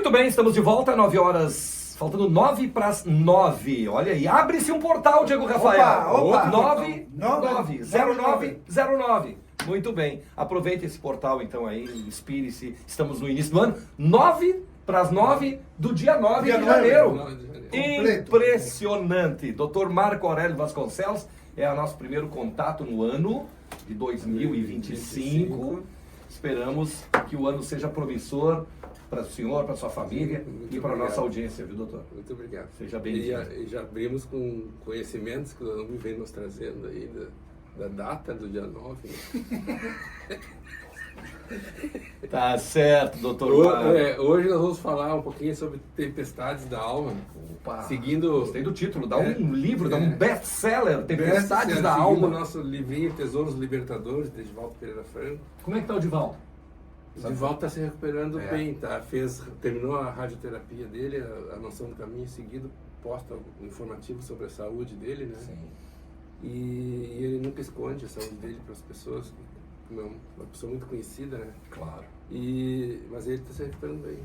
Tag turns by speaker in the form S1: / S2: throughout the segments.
S1: Muito bem, estamos de volta, 9 horas, faltando 9 para as 9. Olha aí, abre-se um portal, Diego Rafael.
S2: Opa!
S1: 90909. Muito bem, aproveita esse portal então aí, inspire-se. Estamos no início do ano, 9 para as 9 do dia 9 de janeiro. Impressionante. Dr. Marco Aurélio Vasconcelos é o nosso primeiro contato no ano de 2025. Esperamos que o ano seja promissor para o senhor, para a sua família e para a nossa audiência, viu, doutor?
S3: Muito obrigado.
S1: Seja bem-vindo.
S3: E já abrimos com conhecimentos que o Dom vem nos trazendo aí da data do dia 9.
S1: Tá certo, doutor.
S3: Hoje nós vamos falar um pouquinho sobre tempestades da alma.
S1: Opa,
S3: seguindo,
S1: gostei do título, dá um livro, dá um best-seller, Tempestades da Alma.
S3: o nosso livrinho Tesouros Libertadores, de Divaldo Pereira Franco.
S1: Como é que tá o Divaldo?
S3: O Divaldo está se recuperando bem, tá? Terminou a radioterapia dele, a Noção do Caminho seguido, posta um informativo sobre a saúde dele, né?
S1: Sim.
S3: E ele nunca esconde a saúde dele para as pessoas, como é uma pessoa muito conhecida, né?
S1: Claro.
S3: Mas ele está se recuperando bem.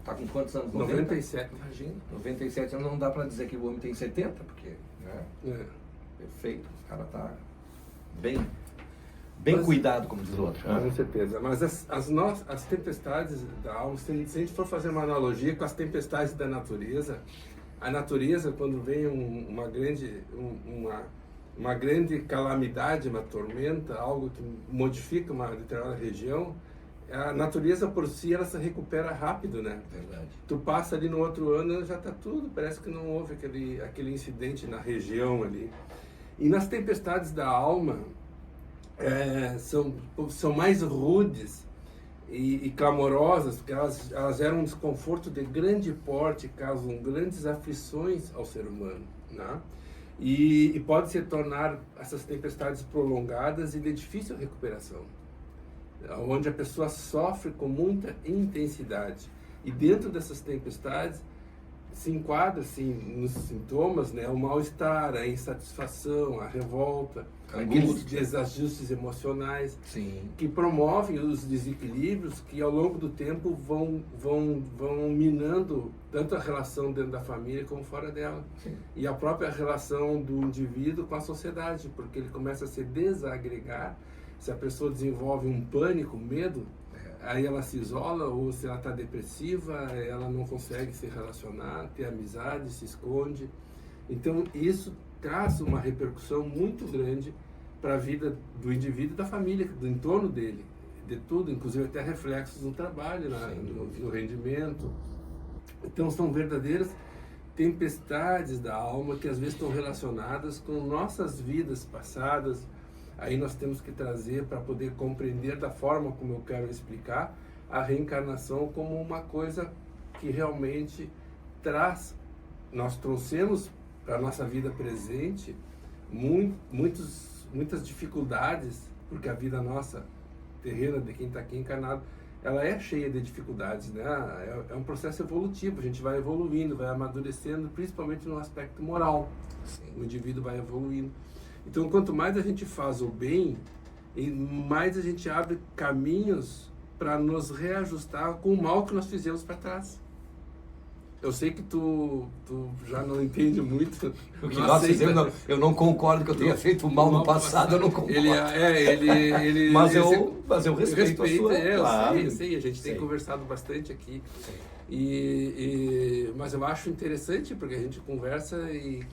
S1: Tá com quantos anos?
S3: 97. Imagina.
S1: 97 anos não dá pra dizer que o homem tem 70, porque, né?
S3: É.
S1: Perfeito. O cara tá bem cuidado, como diz o outro.
S3: Com certeza. Mas as tempestades da alma, se a gente for fazer uma analogia com as tempestades da natureza, a natureza, quando vem uma grande calamidade, uma tormenta, algo que modifica uma determinada região, a natureza por si ela se recupera rápido, né?
S1: Verdade.
S3: Tu passa ali no outro ano, já está tudo, parece que não houve aquele incidente na região ali. E nas tempestades da alma, são mais rudes e clamorosas, porque elas geram um desconforto de grande porte, causam grandes aflições ao ser humano, né? E pode se tornar essas tempestades prolongadas e de difícil recuperação, onde a pessoa sofre com muita intensidade. E dentro dessas tempestades se enquadra assim, nos sintomas, né, o mal-estar, a insatisfação, a revolta, aqueles desajustes emocionais.
S1: Sim.
S3: Que promovem os desequilíbrios que ao longo do tempo vão minando tanto a relação dentro da família como fora dela.
S1: Sim.
S3: E a própria relação do indivíduo com a sociedade, porque ele começa a se desagregar. Se a pessoa desenvolve um pânico, um medo, aí ela se isola, ou se ela está depressiva, ela não consegue se relacionar, ter amizade, se esconde. Então isso traz uma repercussão muito grande para a vida do indivíduo e da família, do entorno dele, de tudo, inclusive até reflexos no trabalho, no rendimento. Então são verdadeiras tempestades da alma que às vezes estão relacionadas com nossas vidas passadas. Aí nós temos que trazer para poder compreender da forma como eu quero explicar a reencarnação como uma coisa que realmente nós trouxemos para a nossa vida presente muitas dificuldades, porque a vida nossa terrena de quem está aqui encarnado, ela é cheia de dificuldades, né? É um processo evolutivo, a gente vai evoluindo, vai amadurecendo, principalmente no aspecto moral.
S1: Sim.
S3: O indivíduo vai evoluindo. Então, quanto mais a gente faz o bem, mais a gente abre caminhos para nos reajustar com o mal que nós fizemos para trás. Eu sei que tu já não entende muito.
S1: O que nós fizemos, eu não concordo que eu tenha feito mal no passado, eu não concordo. Mas eu respeito a sua...
S3: Eu sei, a gente tem conversado bastante aqui. Mas eu acho interessante, porque a gente conversa e...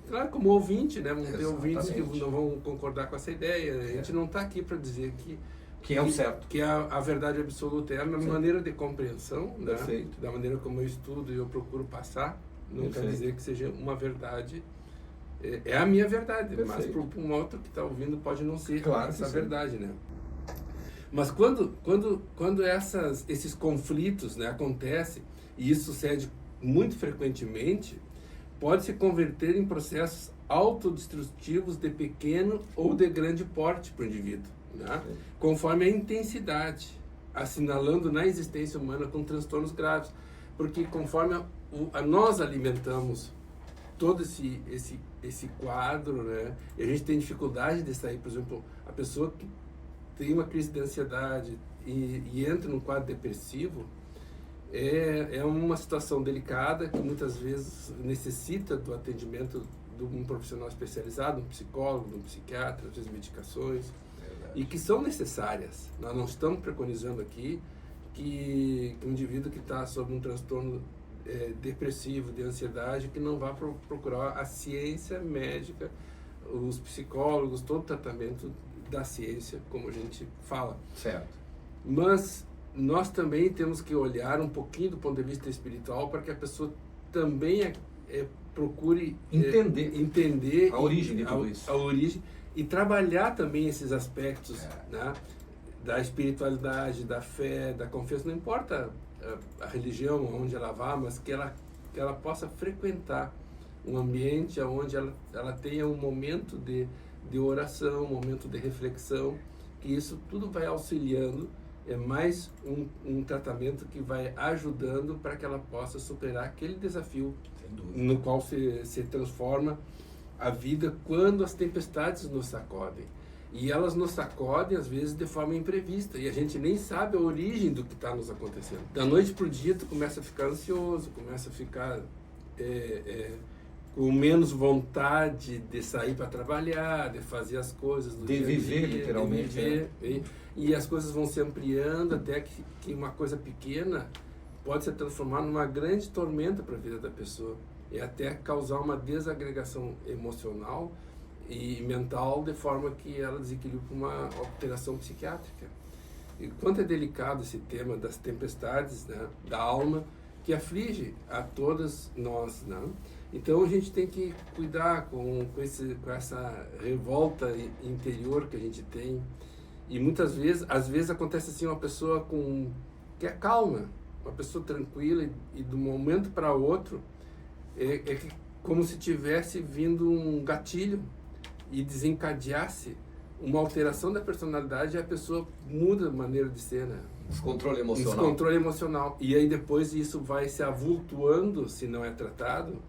S3: Claro, como ouvinte, né? Vão ter ouvintes que não vão concordar com essa ideia. A gente não está aqui para dizer
S1: que é o certo.
S3: Que a verdade absoluta é a minha maneira de compreensão, né? Da maneira como eu estudo e eu procuro passar. Não quer dizer que seja uma verdade. É a minha verdade, mas para um outro que está ouvindo pode não ser essa verdade, né? Mas quando esses conflitos, né, acontecem, e isso sucede muito frequentemente, pode se converter em processos autodestrutivos de pequeno ou de grande porte para o indivíduo, né? Conforme a intensidade, assinalando na existência humana com transtornos graves. Porque conforme nós alimentamos todo esse quadro, né, e a gente tem dificuldade de sair, por exemplo, a pessoa que tem uma crise de ansiedade e entra num quadro depressivo, é uma situação delicada que muitas vezes necessita do atendimento de um profissional especializado, um psicólogo, um psiquiatra, às vezes medicações, e que são necessárias. Nós não estamos preconizando aqui que um indivíduo que está sob um transtorno depressivo, de ansiedade, que não vá procurar a ciência médica, os psicólogos, todo o tratamento da ciência, como a gente fala.
S1: Certo.
S3: Mas nós também temos que olhar um pouquinho do ponto de vista espiritual para que a pessoa também procure entender
S1: a origem de tudo isso.
S3: A origem, e trabalhar também esses aspectos, né, da espiritualidade, da fé, da confiança. Não importa a religião, onde ela vá, mas que ela possa frequentar um ambiente onde ela tenha um momento de oração, um momento de reflexão, que isso tudo vai auxiliando. É mais um tratamento que vai ajudando para que ela possa superar aquele desafio no qual se transforma a vida quando as tempestades nos sacodem. E elas nos sacodem, às vezes, de forma imprevista. E a gente nem sabe a origem do que está nos acontecendo. Da noite para o dia, tu começa a ficar ansioso, começa a ficar com menos vontade de sair para trabalhar, de fazer as coisas do dia a dia.
S1: De viver, literalmente.
S3: De viver, e as coisas vão se ampliando até que uma coisa pequena pode se transformar numa grande tormenta para a vida da pessoa. E até causar uma desagregação emocional e mental, de forma que ela desequilibre para uma alteração psiquiátrica. E quanto é delicado esse tema das tempestades, né, da alma, que aflige a todas nós, né? Então a gente tem que cuidar com essa revolta interior que a gente tem. E muitas vezes, às vezes acontece assim, uma pessoa que é calma, uma pessoa tranquila, e de um momento para outro como se tivesse vindo um gatilho e desencadeasse uma alteração da personalidade, e a pessoa muda a maneira de ser, né?
S1: Descontrole emocional.
S3: Descontrole emocional. E aí depois isso vai se avultuando, se não é tratado,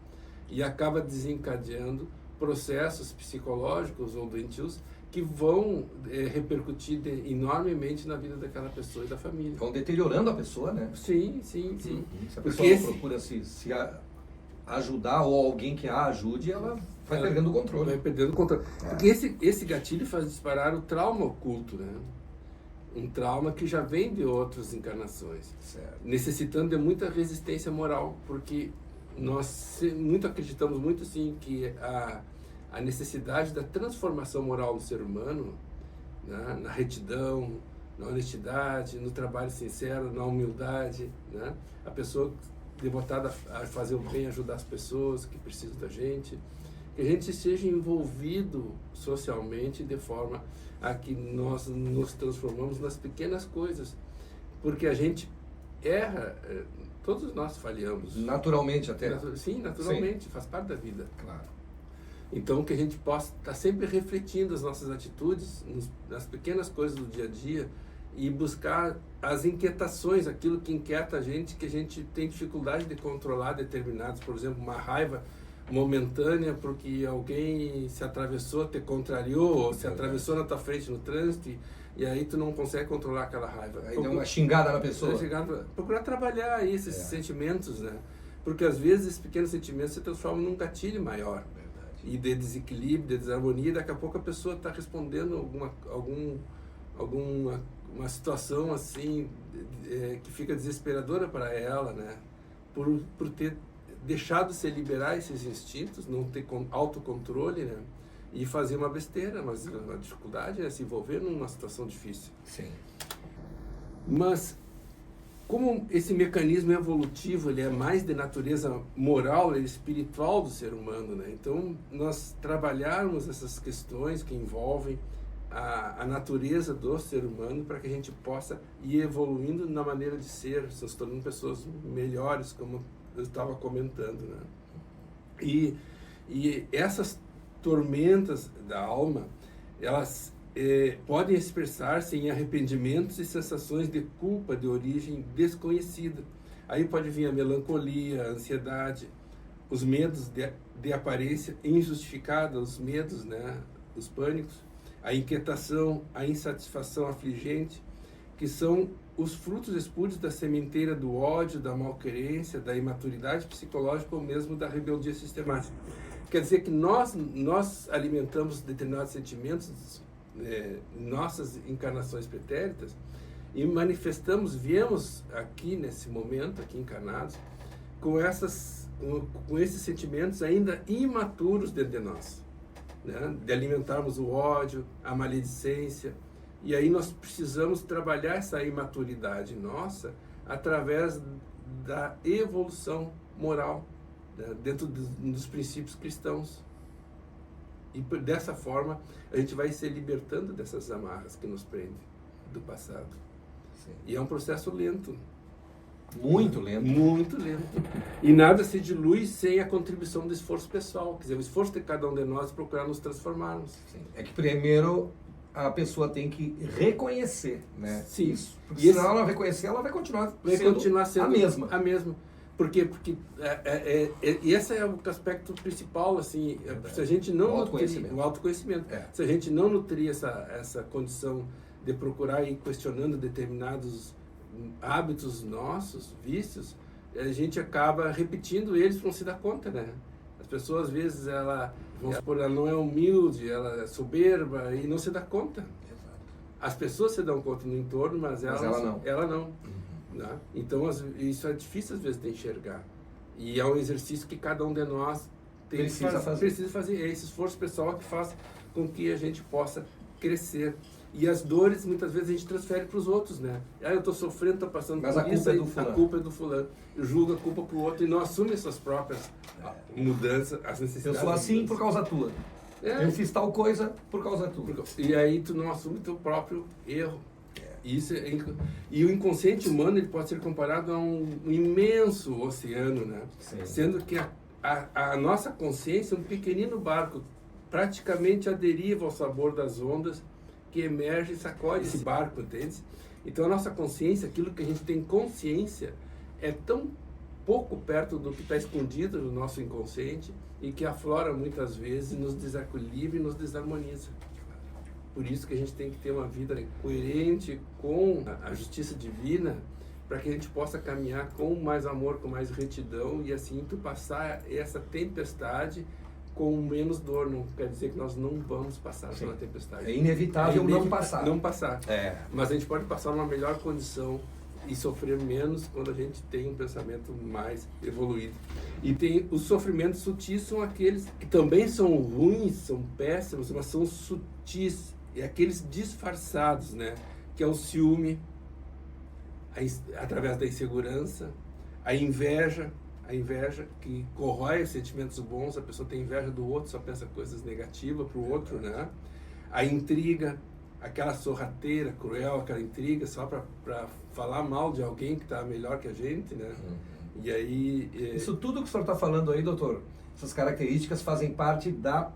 S3: e acaba desencadeando processos psicológicos ou doentios que vão repercutir enormemente na vida daquela pessoa e da família.
S1: Vão deteriorando a pessoa, né?
S3: Sim.
S1: Se a pessoa não procura se ajudar, ou alguém que a ajude, ela vai perdendo o controle.
S3: Vai perdendo o controle. Porque esse gatilho faz disparar o trauma oculto, né? Um trauma que já vem de outras encarnações.
S1: Certo.
S3: Necessitando de muita resistência moral, porque nós acreditamos muito assim que a necessidade da transformação moral do ser humano, né, na retidão, na honestidade, no trabalho sincero, na humildade, né, a pessoa devotada a fazer o bem, ajudar as pessoas que precisam da gente, que a gente esteja envolvido socialmente de forma a que nós nos transformamos nas pequenas coisas, porque a gente erra, todos nós falhamos.
S1: Naturalmente até.
S3: Sim, naturalmente, faz parte da vida.
S1: Claro.
S3: Então que a gente possa estar sempre refletindo as nossas atitudes, nas pequenas coisas do dia a dia, e buscar as inquietações, aquilo que inquieta a gente, que a gente tem dificuldade de controlar determinados, por exemplo, uma raiva momentânea porque alguém se atravessou, te contrariou, ou se atravessou na tua frente no trânsito, e aí tu não consegue controlar aquela raiva.
S1: Aí deu uma xingada na pessoa.
S3: Procurar trabalhar aí esses sentimentos, né? Porque às vezes esses pequenos sentimentos se transformam num gatilho maior. Verdade. E de desequilíbrio, de desarmonia, e daqui a pouco a pessoa está respondendo uma situação assim que fica desesperadora para ela, né? Por ter deixado se liberar esses instintos, não ter autocontrole, né? E fazer uma besteira, mas uma dificuldade é se envolver numa situação difícil.
S1: Sim.
S3: Mas como esse mecanismo evolutivo ele é mais de natureza moral e espiritual do ser humano, né? Então nós trabalharmos essas questões que envolvem a natureza do ser humano, para que a gente possa ir evoluindo na maneira de ser, se tornando pessoas melhores, como eu estava comentando, né? E essas tormentas da alma, elas podem expressar-se em arrependimentos e sensações de culpa de origem desconhecida. Aí pode vir a melancolia, a ansiedade, os medos de aparência injustificada, os medos, né, os pânicos, a inquietação, a insatisfação afligente, que são os frutos espúrios da sementeira do ódio, da malquerência, da imaturidade psicológica ou mesmo da rebeldia sistemática. Quer dizer que nós alimentamos determinados sentimentos em nossas encarnações pretéritas e viemos aqui nesse momento, aqui encarnados, com esses sentimentos ainda imaturos dentro de nós, né? De alimentarmos o ódio, a maledicência. E aí nós precisamos trabalhar essa imaturidade nossa através da evolução moral, né, dentro dos princípios cristãos. E dessa forma a gente vai se libertando dessas amarras que nos prendem do passado.
S1: Sim.
S3: E é um processo lento.
S1: Muito lento.
S3: Muito lento. E nada se dilui sem a contribuição do esforço pessoal. Quer dizer, o esforço de cada um de nós procurar nos transformarmos.
S1: Sim. É que primeiro a pessoa tem que reconhecer, né?
S3: Sim.
S1: Isso. Porque senão ela reconhecer, ela vai continuar sendo a mesma.
S3: A mesma. Por quê? Porque e esse é o aspecto principal, assim, se a gente não nutrir o autoconhecimento. Se a gente não nutrir essa condição de procurar ir questionando determinados hábitos nossos, vícios, a gente acaba repetindo eles para não se dar conta, né? As pessoas, às vezes, ela não é humilde, ela é soberba e não se dá conta.
S1: Exato.
S3: As pessoas se dão conta no entorno, mas ela não. Ela não.
S1: Uhum.
S3: Né? Então, isso é difícil, às vezes, de enxergar. E é um exercício que cada um de nós precisa fazer. É esse esforço pessoal que faz com que a gente possa crescer. E as dores, muitas vezes, a gente transfere para os outros, né? Eu estou sofrendo, estou passando
S1: mas
S3: por isso,
S1: a culpa é do fulano.
S3: Eu julgo a culpa para o outro e não assume suas próprias mudanças, as necessidades.
S1: Eu sou assim por causa tua. Eu fiz tal coisa por causa tua.
S3: E aí tu não assume teu próprio erro. E o inconsciente humano, ele pode ser comparado a um imenso oceano, né? Sim. Sendo que a nossa consciência é um pequenino barco, praticamente à deriva ao sabor das ondas, que emerge e sacode esse barco, entende? Então a nossa consciência, aquilo que a gente tem consciência, é tão pouco perto do que está escondido no nosso inconsciente e que aflora muitas vezes, nos desequilibra e nos desarmoniza. Por isso que a gente tem que ter uma vida coerente com a justiça divina, para que a gente possa caminhar com mais amor, com mais retidão e assim tu passar essa tempestade com menos dor. Não quer dizer que nós não vamos passar pela tempestade.
S1: É inevitável não passar.
S3: Não passar. Mas a gente pode passar numa melhor condição e sofrer menos quando a gente tem um pensamento mais evoluído. E tem os sofrimentos sutis, são aqueles que também são ruins, são péssimos, mas são sutis. E aqueles disfarçados, né? Que é o ciúme, através da insegurança, a inveja que corrói os sentimentos bons, a pessoa tem inveja do outro, só pensa coisas negativas para o outro, né? A intriga, aquela sorrateira, cruel, aquela intriga só para falar mal de alguém que está melhor que a gente, né? E aí...
S1: Isso tudo que o senhor está falando aí, doutor, essas características fazem parte da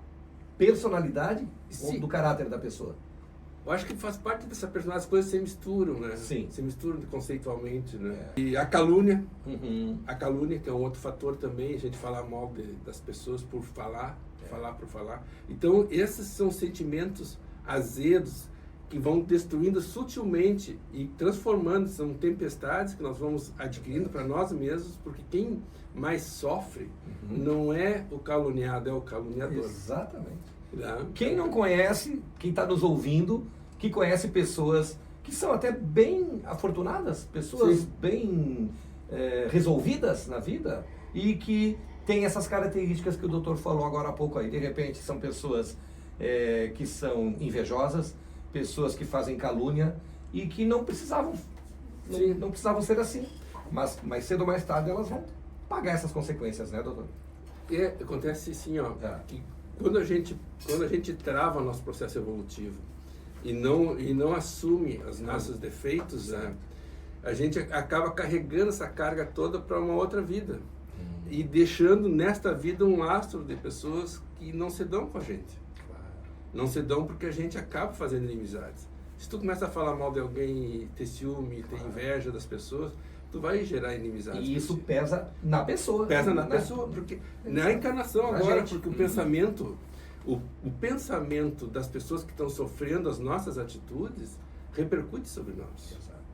S1: personalidade ou do caráter da pessoa?
S3: Eu acho que faz parte dessa personalidade, as coisas se misturam, né?
S1: Sim.
S3: Se misturam conceitualmente, né? E a calúnia, que é um outro fator também, a gente falar mal das pessoas por falar por falar. Então, esses são sentimentos azedos que vão destruindo sutilmente e transformando, são tempestades que nós vamos adquirindo para nós mesmos, porque quem mais sofre não é o caluniado, é o caluniador.
S1: Exatamente.
S3: Tá?
S1: Quem não conhece, quem está nos ouvindo, que conhece pessoas que são até bem afortunadas, pessoas bem resolvidas na vida e que têm essas características que o doutor falou agora há pouco aí. De repente são pessoas que são invejosas, pessoas que fazem calúnia e que não precisavam ser assim. Mas mais cedo ou mais tarde elas vão pagar essas consequências, né, doutor?
S3: Acontece assim, ó, que quando a gente trava o nosso processo evolutivo e não assume os nossos defeitos, né, a gente acaba carregando essa carga toda para uma outra vida e deixando nesta vida um lastro de pessoas que não se dão com a gente. Não se dão porque a gente acaba fazendo inimizades. Se tu começa a falar mal de alguém, ter ciúme, ter inveja das pessoas, tu vai gerar inimizades.
S1: E isso pesa na pessoa.
S3: Pesa na pessoa, porque na encarnação agora, porque o pensamento, o pensamento das pessoas que estão sofrendo as nossas atitudes repercute sobre nós.
S1: Exato.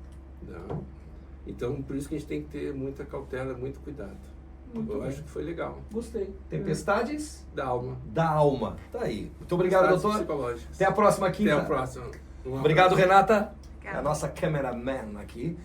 S3: Não. Então, por isso que a gente tem que ter muita cautela, muito cuidado.
S1: Muito
S3: Eu
S1: bem.
S3: acho que foi legal.
S1: Gostei. Tempestades
S3: Da alma.
S1: da alma. Tá aí. Muito obrigado,
S3: Tempestades
S1: doutor.
S3: psicológicas.
S1: Até a próxima quinta.
S3: Até a próxima. Um
S1: Obrigado,
S3: abraço.
S1: Renata. É a
S2: Obrigada.
S1: nossa cameraman aqui.